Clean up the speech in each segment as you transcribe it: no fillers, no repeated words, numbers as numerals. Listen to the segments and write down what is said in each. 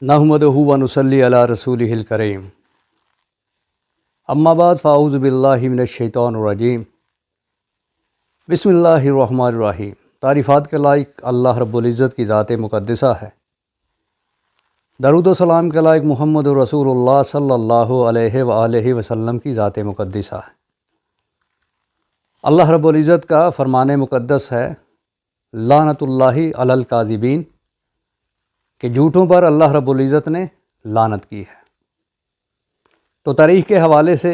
نحمدہ و نصلی علی رسولہ الکریم اما بعد فاعوذ باللہ من الشیطان الرجیم بسم اللہ الرحمن الرحیم۔ تعریفات کے لائق اللہ رب العزت کی ذات مقدسہ ہے۔ درود و سلام کے لائق محمد رسول اللہ صلی اللہ علیہ وآلہ وسلم کی ذات مقدسہ ہے۔ اللہ رب العزت کا فرمان مقدس ہے لعنت اللہ علی الکاذبین، کہ جھوٹوں پر اللہ رب العزت نے لعنت کی ہے۔ تو تاریخ کے حوالے سے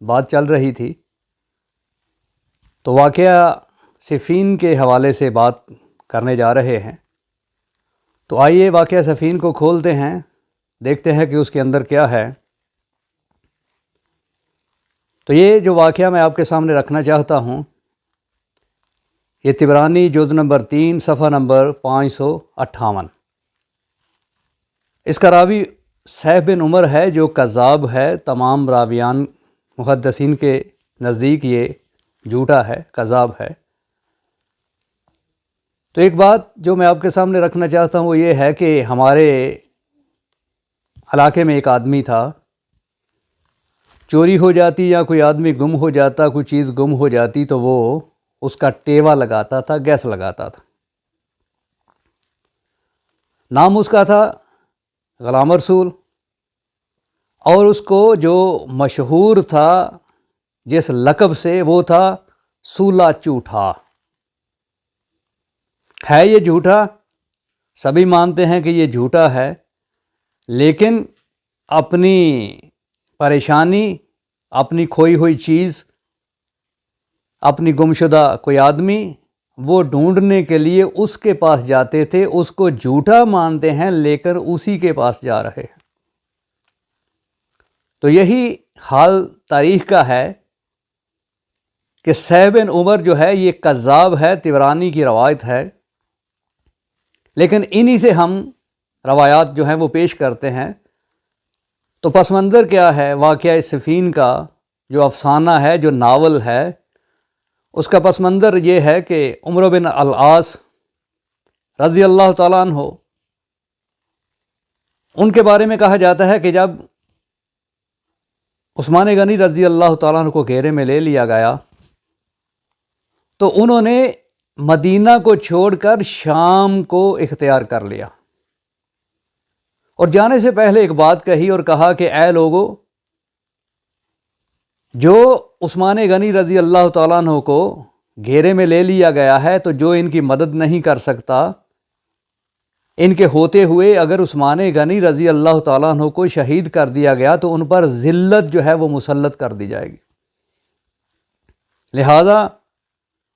بات چل رہی تھی، تو واقعہ صفین کے حوالے سے بات کرنے جا رہے ہیں۔ تو آئیے واقعہ صفین کو کھولتے ہیں، دیکھتے ہیں کہ اس کے اندر کیا ہے۔ تو یہ جو واقعہ میں آپ کے سامنے رکھنا چاہتا ہوں، یہ طبرانی جز نمبر 3 صفحہ نمبر 558۔ اس کا راوی صہیب بن عمر ہے، جو کذاب ہے۔ تمام راویان محدثین کے نزدیک یہ جھوٹا ہے، کذاب ہے۔ تو ایک بات جو میں آپ کے سامنے رکھنا چاہتا ہوں وہ یہ ہے کہ ہمارے علاقے میں ایک آدمی تھا، چوری ہو جاتی یا کوئی آدمی گم ہو جاتا، کوئی چیز گم ہو جاتی، تو وہ اس کا ٹیوا لگاتا تھا، گیس لگاتا تھا۔ نام اس کا تھا غلام رسول، اور اس کو جو مشہور تھا جس لقب سے، وہ تھا سولا چوٹھا۔ ہے یہ جھوٹا، سبھی مانتے ہیں کہ یہ جھوٹا ہے، لیکن اپنی پریشانی، اپنی کھوئی ہوئی چیز، اپنی گمشدہ کوئی آدمی، وہ ڈھونڈنے کے لیے اس کے پاس جاتے تھے۔ اس کو جھوٹا مانتے ہیں، لیکن اسی کے پاس جا رہے ہیں۔ تو یہی حال تاریخ کا ہے کہ صہیب بن عمر جو ہے یہ کذاب ہے، طبرانی کی روایت ہے، لیکن انہی سے ہم روایات جو ہیں وہ پیش کرتے ہیں۔ تو پس منظر کیا ہے واقعہ صفین کا، جو افسانہ ہے، جو ناول ہے، اس کا پس منظر یہ ہے کہ عمرو بن العاص رضی اللہ تعالیٰ عنہ، ان کے بارے میں کہا جاتا ہے کہ جب عثمان غنی رضی اللہ تعالیٰ عنہ کو گھیرے میں لے لیا گیا، تو انہوں نے مدینہ کو چھوڑ کر شام کو اختیار کر لیا، اور جانے سے پہلے ایک بات کہی اور کہا کہ اے لوگو، جو عثمان غنی رضی اللہ تعالیٰ عنہ کو گھیرے میں لے لیا گیا ہے، تو جو ان کی مدد نہیں کر سکتا، ان کے ہوتے ہوئے اگر عثمان غنی رضی اللہ تعالیٰ عنہ کو شہید کر دیا گیا تو ان پر ذلت جو ہے وہ مسلط کر دی جائے گی۔ لہذا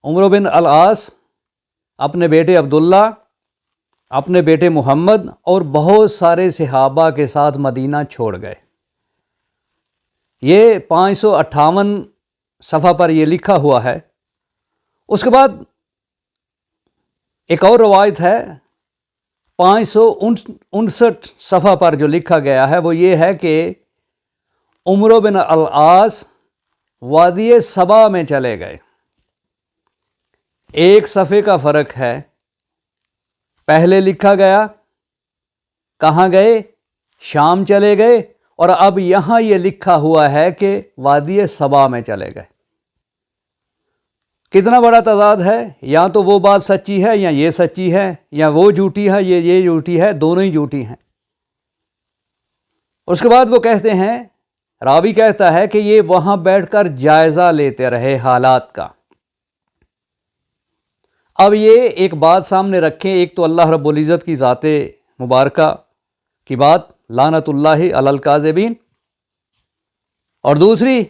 عمرو بن العاص اپنے بیٹے عبداللہ، اپنے بیٹے محمد اور بہت سارے صحابہ کے ساتھ مدینہ چھوڑ گئے۔ یہ 558 صفحہ پر یہ لکھا ہوا ہے۔ اس کے بعد ایک اور روایت ہے 559 صفحہ پر جو لکھا گیا ہے، وہ یہ ہے کہ عمرو بن العاص وادی صبا میں چلے گئے۔ ایک صفحے کا فرق ہے، پہلے لکھا گیا کہاں گئے، شام چلے گئے، اور اب یہاں یہ لکھا ہوا ہے کہ وادی صبا میں چلے گئے۔ کتنا بڑا تضاد ہے، یا تو وہ بات سچی ہے یا یہ سچی ہے، یا وہ جھوٹی ہے یہ جھوٹی ہے، دونوں ہی جھوٹی ہیں۔ اس کے بعد وہ کہتے ہیں، راوی کہتا ہے کہ یہ وہاں بیٹھ کر جائزہ لیتے رہے حالات کا۔ اب یہ ایک بات سامنے رکھیں، ایک تو اللہ رب العزت کی ذات مبارکہ کی بات لعنت اللہ علی الکاذبین، اور دوسری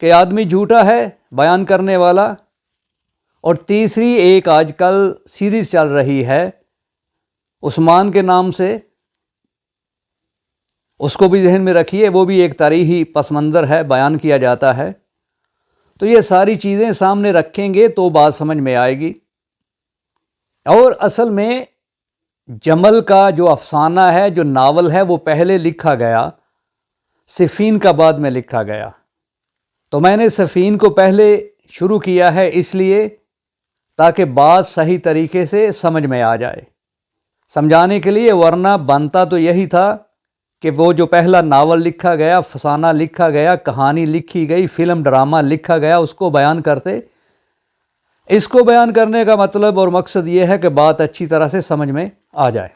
کہ آدمی جھوٹا ہے بیان کرنے والا، اور تیسری ایک آج کل سیریز چل رہی ہے عثمان کے نام سے، اس کو بھی ذہن میں رکھیے، وہ بھی ایک تاریخی پس منظر ہے، بیان کیا جاتا ہے۔ تو یہ ساری چیزیں سامنے رکھیں گے تو بات سمجھ میں آئے گی۔ اور اصل میں جمل کا جو افسانہ ہے، جو ناول ہے، وہ پہلے لکھا گیا، صفین کا بعد میں لکھا گیا۔ تو میں نے صفین کو پہلے شروع کیا ہے اس لیے تاکہ بات صحیح طریقے سے سمجھ میں آ جائے، سمجھانے کے لیے، ورنہ بنتا تو یہی تھا کہ وہ جو پہلا ناول لکھا گیا، افسانہ لکھا گیا، کہانی لکھی گئی، فلم ڈرامہ لکھا گیا، اس کو بیان کرتے۔ اس کو بیان کرنے کا مطلب اور مقصد یہ ہے کہ بات اچھی طرح سے سمجھ میں آ جائے۔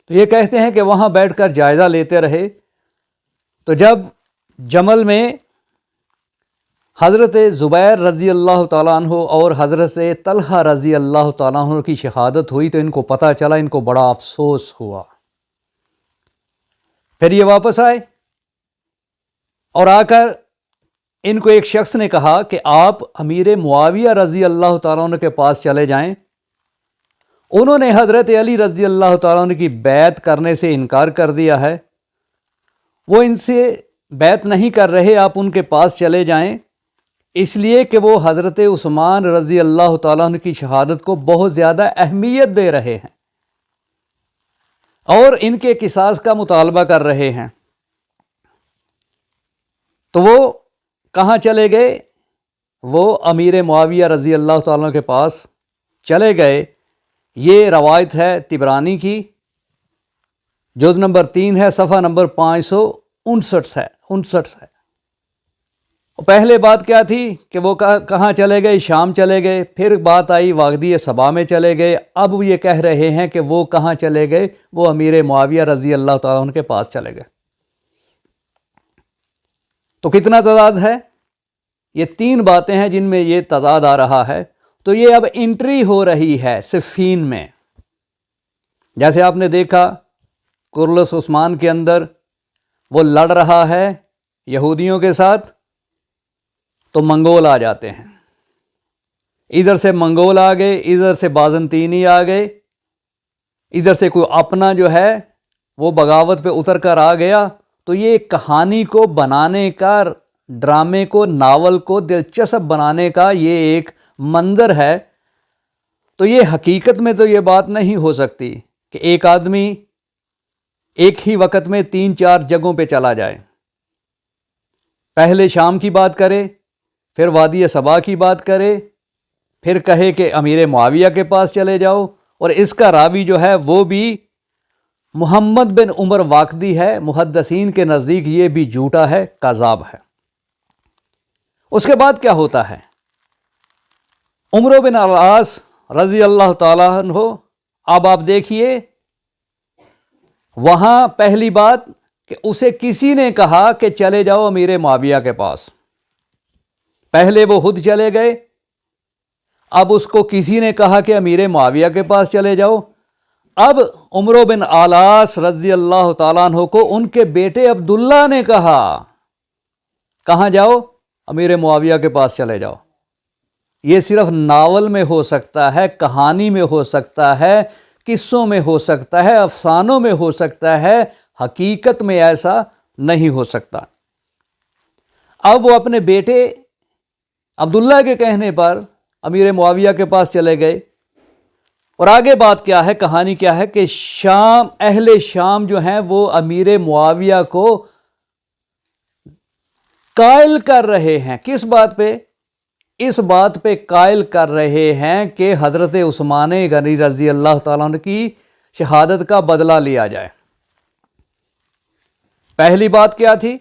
تو یہ کہتے ہیں کہ وہاں بیٹھ کر جائزہ لیتے رہے، تو جب جمل میں حضرت زبیر رضی اللہ تعالیٰ عنہ اور حضرت طلحہ رضی اللہ تعالیٰ عنہ کی شہادت ہوئی تو ان کو پتہ چلا، ان کو بڑا افسوس ہوا۔ پھر یہ واپس آئے اور آ کر ان کو ایک شخص نے کہا کہ آپ امیر معاویہ رضی اللہ تعالیٰ عنہ کے پاس چلے جائیں، انہوں نے حضرت علی رضی اللہ تعالیٰ عنہ کی بیعت کرنے سے انکار کر دیا ہے، وہ ان سے بیعت نہیں کر رہے، آپ ان کے پاس چلے جائیں، اس لیے کہ وہ حضرت عثمان رضی اللہ تعالیٰ عنہ کی شہادت کو بہت زیادہ اہمیت دے رہے ہیں اور ان کے قصاص کا مطالبہ کر رہے ہیں۔ تو وہ کہاں چلے گئے؟ وہ امیر معاویہ رضی اللہ تعالیٰ عنہ کے پاس چلے گئے۔ یہ روایت ہے طبرانی کی، جز نمبر 3 ہے، صفحہ نمبر 559 ہے۔ پہلے بات کیا تھی کہ وہ کہاں چلے گئے؟ شام چلے گئے۔ پھر بات آئی وادی صبا میں چلے گئے۔ اب یہ کہہ رہے ہیں کہ وہ کہاں چلے گئے؟ وہ امیر معاویہ رضی اللہ تعالیٰ عنہ کے پاس چلے گئے۔ تو کتنا تضاد ہے؟ یہ 3 باتیں ہیں جن میں یہ تضاد آ رہا ہے۔ تو یہ اب انٹری ہو رہی ہے صفین میں، جیسے آپ نے دیکھا کرلس عثمان کے اندر وہ لڑ رہا ہے یہودیوں کے ساتھ، تو منگول آ جاتے ہیں، ادھر سے منگول آ گئے، ادھر سے بازنطینی آ گئے، ادھر سے کوئی اپنا جو ہے وہ بغاوت پہ اتر کر آ گیا۔ تو یہ کہانی کو بنانے کا، ڈرامے کو، ناول کو دلچسپ بنانے کا یہ ایک منظر ہے۔ تو یہ حقیقت میں تو یہ بات نہیں ہو سکتی کہ ایک آدمی ایک ہی وقت میں 3-4 جگہوں پہ چلا جائے، پہلے شام کی بات کرے، پھر وادی صبا کی بات کرے، پھر کہے کہ امیر معاویہ کے پاس چلے جاؤ، اور اس کا راوی جو ہے وہ بھی محمد بن عمر واقدی ہے۔ محدثین کے نزدیک یہ بھی جھوٹا ہے، کذاب ہے۔ اس کے بعد کیا ہوتا ہے؟ عمرو بن العاص رضی اللہ تعالیٰ عنہ، اب آپ دیکھیے وہاں پہلی بات کہ اسے کسی نے کہا کہ چلے جاؤ امیر معاویہ کے پاس، پہلے وہ خود چلے گئے، اب اس کو کسی نے کہا کہ امیر معاویہ کے پاس چلے جاؤ۔ اب عمرو بن العاص رضی اللہ تعالیٰ عنہ کو ان کے بیٹے عبداللہ نے کہا، کہاں جاؤ؟ امیر معاویہ کے پاس چلے جاؤ۔ یہ صرف ناول میں ہو سکتا ہے، کہانی میں ہو سکتا ہے، قصوں میں ہو سکتا ہے، افسانوں میں ہو سکتا ہے، حقیقت میں ایسا نہیں ہو سکتا۔ اب وہ اپنے بیٹے عبداللہ کے کہنے پر امیر معاویہ کے پاس چلے گئے، اور آگے بات کیا ہے، کہانی کیا ہے کہ شام، اہل شام جو ہیں وہ امیر معاویہ کو قائل کر رہے ہیں۔ کس بات پہ؟ اس بات پہ قائل کر رہے ہیں کہ حضرت عثمان غنی رضی اللہ تعالیٰ عنہ کی شہادت کا بدلہ لیا جائے۔ پہلی بات کیا تھی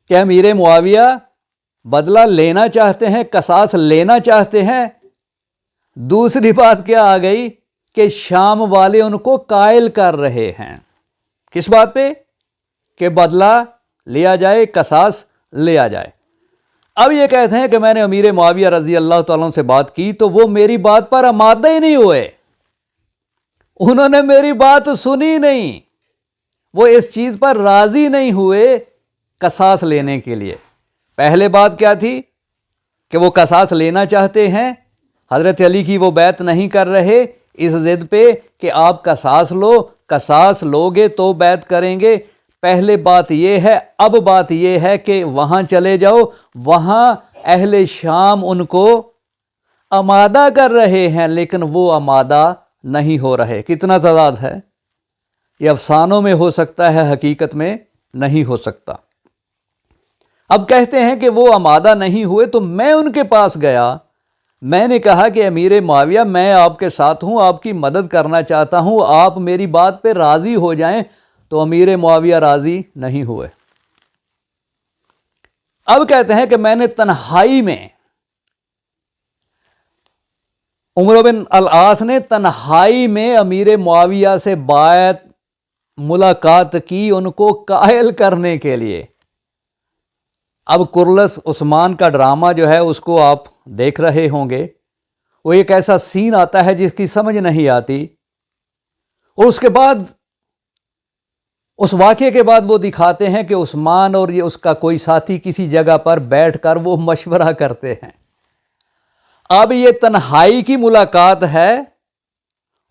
کہ امیر معاویہ بدلہ لینا چاہتے ہیں، قصاص لینا چاہتے ہیں۔ دوسری بات کیا آ گئی کہ شام والے ان کو قائل کر رہے ہیں، کس بات پہ؟ کہ بدلہ لیا جائے، قصاص لیا جائے۔ اب یہ کہتے ہیں کہ میں نے امیر معاویہ رضی اللہ تعالیٰ عنہ سے بات کی تو وہ میری بات پر آمادہ ہی نہیں ہوئے، انہوں نے میری بات سنی نہیں، وہ اس چیز پر راضی نہیں ہوئے قصاص لینے کے لیے۔ پہلے بات کیا تھی کہ وہ قصاص لینا چاہتے ہیں، حضرت علی کی وہ بیعت نہیں کر رہے، اس ضد پہ کہ آپ قصاص لو، قصاص لوگے تو بیعت کریں گے۔ پہلے بات یہ ہے۔ اب بات یہ ہے کہ وہاں چلے جاؤ، وہاں اہل شام ان کو آمادہ کر رہے ہیں، لیکن وہ آمادہ نہیں ہو رہے۔ کتنا تضاد ہے؟ یہ افسانوں میں ہو سکتا ہے، حقیقت میں نہیں ہو سکتا۔ اب کہتے ہیں کہ وہ آمادہ نہیں ہوئے تو میں ان کے پاس گیا، میں نے کہا کہ امیر معاویہ میں آپ کے ساتھ ہوں، آپ کی مدد کرنا چاہتا ہوں، آپ میری بات پہ راضی ہو جائیں۔ تو امیر معاویہ راضی نہیں ہوئے۔ اب کہتے ہیں کہ میں نے تنہائی میں، عمرو بن العاص نے تنہائی میں امیر معاویہ سے بیعت ملاقات کی ان کو قائل کرنے کے لیے۔ اب کرلس عثمان کا ڈرامہ جو ہے اس کو آپ دیکھ رہے ہوں گے، وہ ایک ایسا سین آتا ہے جس کی سمجھ نہیں آتی، اور اس کے بعد، اس واقعے کے بعد وہ دکھاتے ہیں کہ عثمان اور یہ اس کا کوئی ساتھی کسی جگہ پر بیٹھ کر وہ مشورہ کرتے ہیں۔ اب یہ تنہائی کی ملاقات ہے،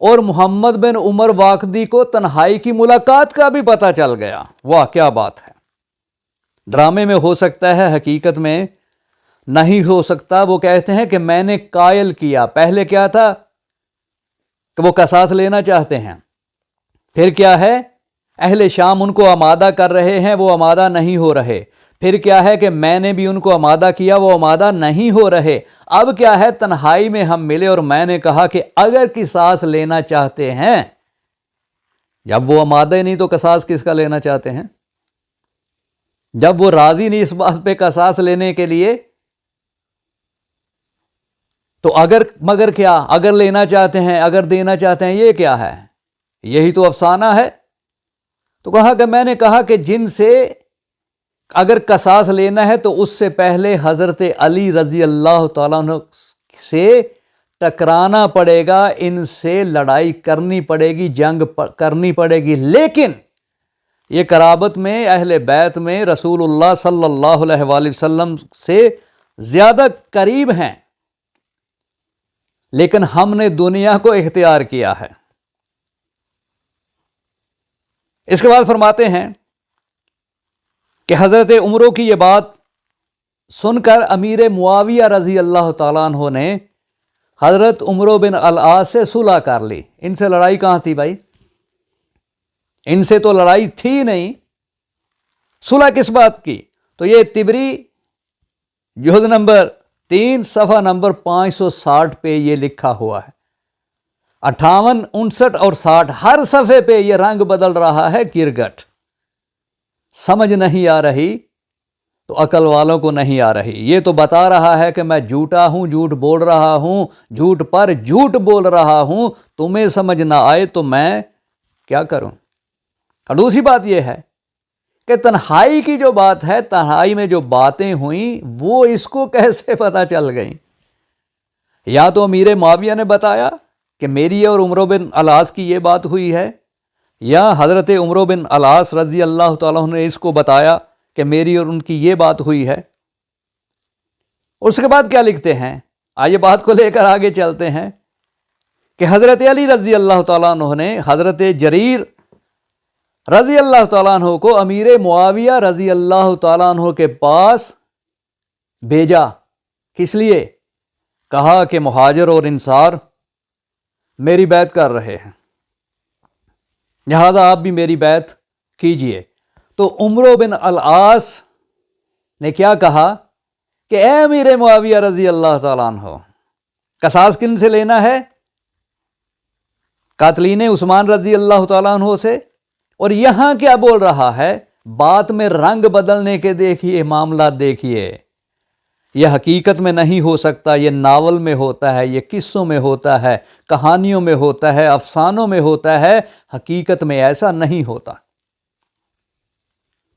اور محمد بن عمر واقدی کو تنہائی کی ملاقات کا بھی پتہ چل گیا۔ واہ کیا بات ہے! ڈرامے میں ہو سکتا ہے، حقیقت میں نہیں ہو سکتا۔ وہ کہتے ہیں کہ میں نے قائل کیا۔ پہلے کیا تھا کہ وہ قصاص لینا چاہتے ہیں، پھر کیا ہے اہل شام ان کو آمادہ کر رہے ہیں، وہ آمادہ نہیں ہو رہے، پھر کیا ہے کہ میں نے بھی ان کو آمادہ کیا، وہ آمادہ نہیں ہو رہے، اب کیا ہے تنہائی میں ہم ملے اور میں نے کہا کہ اگر قصاص لینا چاہتے ہیں، جب وہ آمادہ ہی نہیں تو قصاص کس کا لینا چاہتے ہیں؟ جب وہ راضی نہیں اس بات پہ قصاص لینے کے لیے، تو اگر مگر کیا، اگر لینا چاہتے ہیں، اگر دینا چاہتے ہیں، یہ کیا ہے؟ یہی تو افسانہ ہے۔ تو کہا کہ میں نے کہا کہ جن سے اگر قصاص لینا ہے تو اس سے پہلے حضرت علی رضی اللہ تعالیٰ عنہ سے ٹکرانا پڑے گا، ان سے لڑائی کرنی پڑے گی، جنگ کرنی پڑے گی، لیکن یہ قرابت میں، اہل بیت میں رسول اللہ صلی اللہ علیہ وآلہ وسلم سے زیادہ قریب ہیں، لیکن ہم نے دنیا کو اختیار کیا ہے۔ اس کے بعد فرماتے ہیں کہ حضرت عمرو کی یہ بات سن کر امیر معاویہ رضی اللہ تعالیٰ عنہ نے حضرت عمرو بن العاص سے صلح کر لی۔ ان سے لڑائی کہاں تھی بھائی؟ ان سے تو لڑائی تھی نہیں، صلح کس بات کی؟ تو یہ طبری جلد نمبر 3 صفحہ نمبر 560 پہ یہ لکھا ہوا ہے۔ 58، 59 اور 60 ہر صفحے پہ یہ رنگ بدل رہا ہے گرگٹ۔ سمجھ نہیں آ رہی تو عقل والوں کو نہیں آ رہی۔ یہ تو بتا رہا ہے کہ میں جھوٹا ہوں، جھوٹ بول رہا ہوں، جھوٹ پر جھوٹ بول رہا ہوں، تمہیں سمجھ نہ آئے تو میں کیا کروں؟ اور دوسری بات یہ ہے کہ تنہائی کی جو بات ہے، تنہائی میں جو باتیں ہوئیں وہ اس کو کیسے پتہ چل گئیں؟ یا تو امیر معاویہ نے بتایا کہ میری اور عمرو بن العاص کی یہ بات ہوئی ہے، یا حضرت عمرو بن العاص رضی اللہ تعالیٰ عنہ نے اس کو بتایا کہ میری اور ان کی یہ بات ہوئی ہے۔ اس کے بعد کیا لکھتے ہیں؟ آئیے بات کو لے کر آگے چلتے ہیں کہ حضرت علی رضی اللہ تعالیٰ عنہ نے حضرت جریر رضی اللہ تعالیٰ عنہ کو امیر معاویہ رضی اللہ تعالیٰ عنہ کے پاس بھیجا۔ کس لیے؟ کہا کہ مہاجر اور انصار میری بیعت کر رہے ہیں، لہذا آپ بھی میری بیعت کیجئے۔ تو عمرو بن العاص نے کیا کہا کہ اے امیر معاویہ رضی اللہ تعالیٰ عنہ، قصاص کن سے لینا ہے؟ قاتلین عثمان رضی اللہ تعالیٰ عنہ سے۔ اور یہاں کیا بول رہا ہے؟ بات میں رنگ بدلنے کے دیکھیے، معاملات دیکھیے۔ یہ حقیقت میں نہیں ہو سکتا، یہ ناول میں ہوتا ہے، یہ قصوں میں ہوتا ہے، کہانیوں میں ہوتا ہے، افسانوں میں ہوتا ہے، حقیقت میں ایسا نہیں ہوتا۔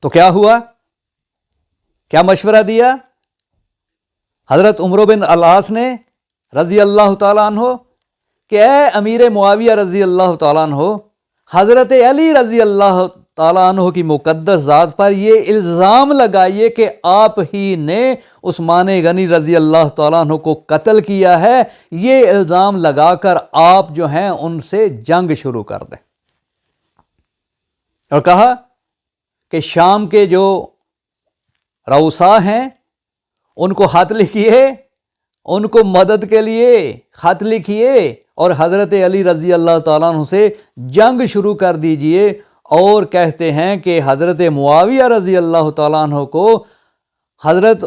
تو کیا ہوا؟ کیا مشورہ دیا حضرت عمرو بن العاص نے رضی اللہ تعالیٰ عنہ کہ اے امیر معاویہ رضی اللہ تعالیٰ عنہ، حضرت علی رضی اللہ تعالیٰ عنہ کی مقدس ذات پر یہ الزام لگائیے کہ آپ ہی نے عثمان غنی رضی اللہ تعالیٰ عنہ کو قتل کیا ہے۔ یہ الزام لگا کر آپ جو ہیں ان سے جنگ شروع کر دیں۔ اور کہا کہ شام کے جو رؤسا ہیں ان کو خط لکھیے، ان کو مدد کے لیے خط لکھیے اور حضرت علی رضی اللہ تعالیٰ عنہ سے جنگ شروع کر دیجئے۔ اور کہتے ہیں کہ حضرت معاویہ رضی اللہ تعالیٰ عنہ کو حضرت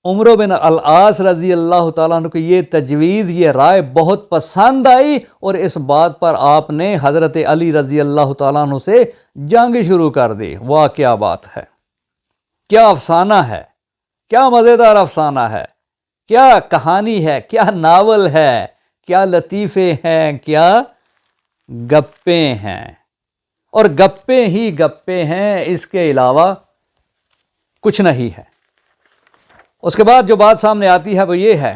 عمرو بن العاص رضی اللہ تعالیٰ عنہ کو یہ تجویز، یہ رائے بہت پسند آئی، اور اس بات پر آپ نے حضرت علی رضی اللہ تعالیٰ عنہ سے جنگ شروع کر دی۔ واہ کیا بات ہے، کیا افسانہ ہے، کیا مزیدار افسانہ ہے، کیا کہانی ہے، کیا ناول ہے، کیا لطیفے ہیں، کیا گپیں ہیں، اور گپیں ہی گپیں ہیں، اس کے علاوہ کچھ نہیں ہے۔ اس کے بعد جو بات سامنے آتی ہے وہ یہ ہے،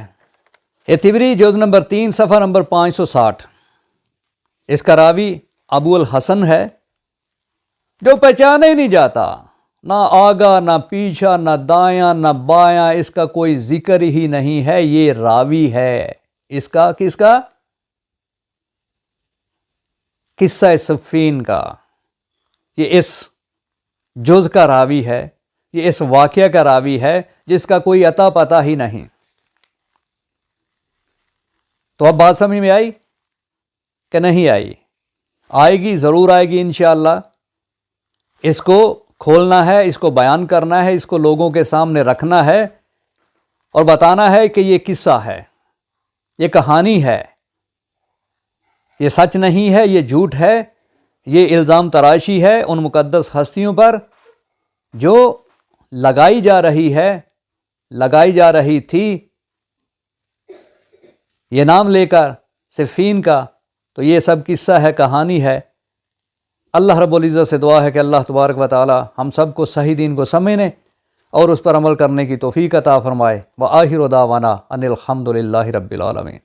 یہ تبری جز نمبر 3 صفحہ نمبر 560، اس کا راوی ابو الحسن ہے، جو پہچانا ہی نہیں جاتا، نہ آگا نہ پیچھا، نہ دایاں نہ بایاں، اس کا کوئی ذکر ہی نہیں ہے۔ یہ راوی ہے اس کا، کس کا؟ قصہ صفین کا۔ یہ اس جز کا راوی ہے، یہ اس واقعہ کا راوی ہے جس کا کوئی عطا پتہ ہی نہیں۔ تو اب بات سمجھ میں آئی کہ نہیں آئی؟ آئے گی، ضرور آئے گی انشاءاللہ۔ اس کو کھولنا ہے، اس کو بیان کرنا ہے، اس کو لوگوں کے سامنے رکھنا ہے اور بتانا ہے کہ یہ قصہ ہے، یہ کہانی ہے، یہ سچ نہیں ہے، یہ جھوٹ ہے، یہ الزام تراشی ہے ان مقدس ہستیوں پر جو لگائی جا رہی ہے، لگائی جا رہی تھی یہ نام لے کر صفین کا۔ تو یہ سب قصہ ہے، کہانی ہے۔ اللہ رب العزت سے دعا ہے کہ اللہ تبارک و تعالی ہم سب کو صحیح دین کو سمجھنے اور اس پر عمل کرنے کی توفیق عطا فرمائے۔ وآخر دعوانا ان الحمد للہ رب العالمین۔